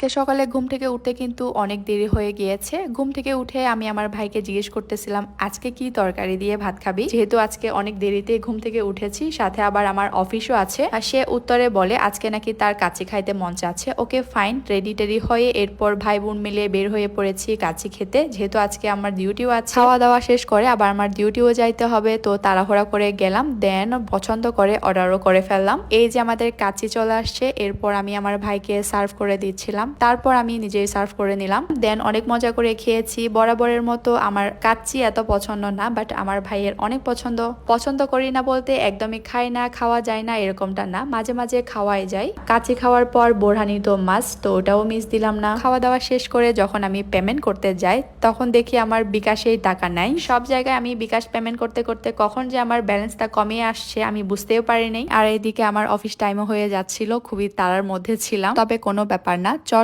আজকে সকালে ঘুম থেকে উঠতে কিন্তু অনেক দেরি হয়ে গিয়েছে। ঘুম থেকে উঠে আমি আমার ভাইকে জিজ্ঞেস করতেছিলাম আজকে কি তরকারি দিয়ে ভাত খাবি, যেহেতু আজকে অনেক দেরিতে ঘুম থেকে উঠেছি, সাথে আবার আমার অফিসও আছে। আর সে উত্তরে বলে আজকে নাকি তার কাচ্চি খাইতে মন চাচ্ছে। ওকে ফাইন, রেডি টেডি হয়ে এরপর ভাই বোন মিলে বের হয়ে পড়েছি কাচ্চি খেতে, যেহেতু আজকে আমার ডিউটিও আছে। খাওয়া দাওয়া শেষ করে আবার আমার ডিউটিও যাইতে হবে, তো তাড়াহুড়া করে গেলাম। দেন পছন্দ করে অর্ডারও করে ফেললাম। এই যে আমাদের কাচ্চি চলে আসছে, এরপর আমি আমার ভাইকে সার্ভ করে দিচ্ছিলাম, তারপর আমি নিজেই সার্ভ করে নিলাম। দেন অনেক মজা করে খেয়েছি। বরাবরের মতো আমার কাচ্চি এত পছন্দ না, বাট আমার ভাইয়ের অনেক পছন্দ। পছন্দ করি না বলতে একদমই খাই না, খাওয়া যায় না এরকমটা না, মাঝে মাঝে খাওয়াই যায়। কাচ্চি খাওয়ার পর বোরহানি তো মাস্ট, তো ওটাও মিস দিলাম না। খাওয়া দাওয়া শেষ করে যখন আমি পেমেন্ট করতে যাই তখন দেখি আমার বিকাশেই টাকা নাই। সব জায়গায় আমি বিকাশ পেমেন্ট করতে করতে কখন যে আমার ব্যালেন্সটা কমিয়ে আসছে আমি বুঝতেও পারিনি। আর এইদিকে আমার অফিস টাইমও হয়ে যাচ্ছিল, খুবই তাড়ার মধ্যে ছিলাম। তবে কোনো ব্যাপার না, চট